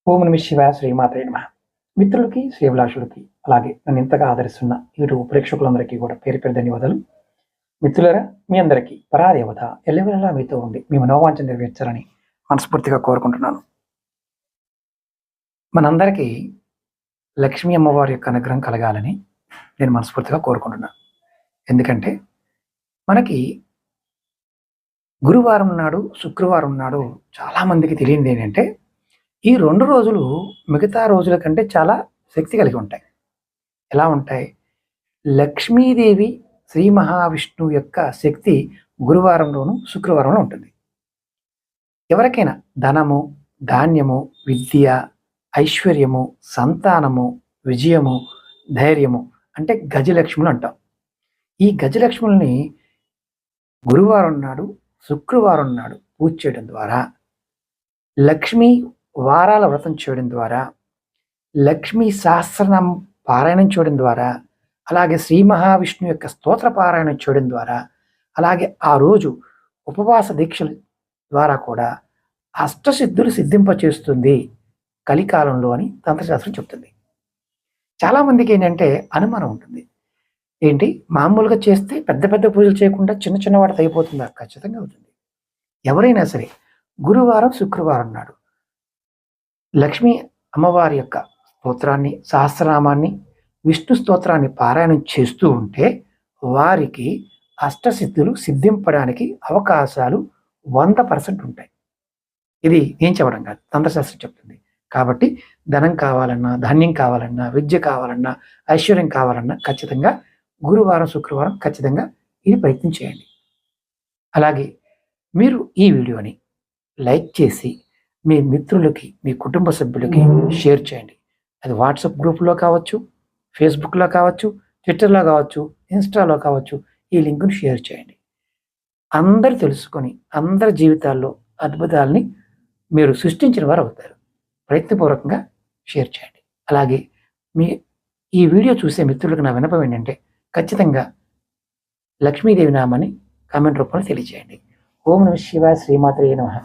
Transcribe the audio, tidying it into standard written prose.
ఓం నమ శివాయ, శ్రీమాత్రే నమః. మిత్రులకి, శ్రేభిలాషులకి, అలాగే నన్ను ఇంతగా ఆదరిస్తున్న యూట్యూబ్ ప్రేక్షకులందరికీ కూడా పేరు పేరు ధన్యవాదాలు. మిత్రులారా, మీ అందరికీ పరాదేవత ఎల్లవేళలా మీతో ఉండి మీ మనోవాంఛ నెరవేర్చాలని మనస్ఫూర్తిగా కోరుకుంటున్నాను. మనందరికీ లక్ష్మీ అమ్మవారి యొక్క అనుగ్రహం కలగాలని నేను మనస్ఫూర్తిగా కోరుకుంటున్నాను. ఎందుకంటే మనకి గురువారం నాడు, శుక్రవారం నాడు చాలామందికి తెలియనిది ఏంటంటే, ఈ 2 రోజులు మిగతా రోజుల కంటే చాలా శక్తి కలిగి ఉంటాయి. ఎలా ఉంటాయి? లక్ష్మీదేవి, శ్రీ మహావిష్ణువు యొక్క శక్తి గురువారంలోను, శుక్రవారంలో ఉంటుంది. ఎవరికైనా ధనము, ధాన్యము, విద్య, ఐశ్వర్యము, సంతానము, విజయము, ధైర్యము అంటే గజలక్ష్ములు అంటాం. ఈ గజలక్ష్ముల్ని గురువారం నాడు, శుక్రవారం నాడు పూజ చేయడం ద్వారా, లక్ష్మీ వారాల వ్రతం చేయడం ద్వారా, లక్ష్మీ సహస్రనామం పారాయణం చేయడం ద్వారా, అలాగే శ్రీ మహావిష్ణువు యొక్క స్తోత్ర పారాయణం చేయడం ద్వారా, అలాగే ఆ రోజు ఉపవాస దీక్షల ద్వారా కూడా అష్టసిద్ధులు సిద్ధింపచేస్తుంది కలికాలంలో అని తంత్రశాస్త్రం చెప్తుంది. చాలామందికి ఏంటంటే అనుమానం ఉంటుంది. ఏంటి, మామూలుగా చేస్తే పెద్ద పెద్ద పూజలు చేయకుండా చిన్న చిన్న వాటితో అయిపోతుందా? ఖచ్చితంగా అవుతుంది. ఎవరైనా సరే గురువారం, శుక్రవారం నాడు లక్ష్మీ అమ్మవారి యొక్క స్తోత్రాన్ని, సహస్రనామాన్ని, విష్ణు స్తోత్రాన్ని పారాయణం చేస్తూ ఉంటే వారికి అష్టసిద్ధులు సిద్ధింపడానికి అవకాశాలు 100% ఉంటాయి. ఇది నేను చెప్పడం కాదు, తంత్రశాస్త్రం చెప్తుంది. కాబట్టి ధనం కావాలన్నా, ధాన్యం కావాలన్నా, విద్య కావాలన్నా, ఐశ్వర్యం కావాలన్నా ఖచ్చితంగా గురువారం, శుక్రవారం ఖచ్చితంగా ఇది ప్రయత్నం చేయండి. అలాగే మీరు ఈ వీడియోని లైక్ చేసి మీ మిత్రులకి, మీ కుటుంబ సభ్యులకి షేర్ చేయండి. అది వాట్సాప్ గ్రూప్లో కావచ్చు, ఫేస్బుక్లో కావచ్చు, ట్విట్టర్లో కావచ్చు, ఇన్స్టాలో కావచ్చు. ఈ లింక్ను షేర్ చేయండి. అందరు తెలుసుకొని అందరి జీవితాల్లో అద్భుతాలని మీరు సృష్టించిన వారు అవుతారు. ప్రయత్నపూర్వకంగా షేర్ చేయండి. అలాగే మీ ఈ వీడియో చూసే మిత్రులకు నా విన్నపం ఏంటంటే, ఖచ్చితంగా లక్ష్మీదేవి నామాన్ని కామెంట్ రూపంలో తెలియజేయండి. ఓం నమ శివాయ, శ్రీమాత్రే నమః.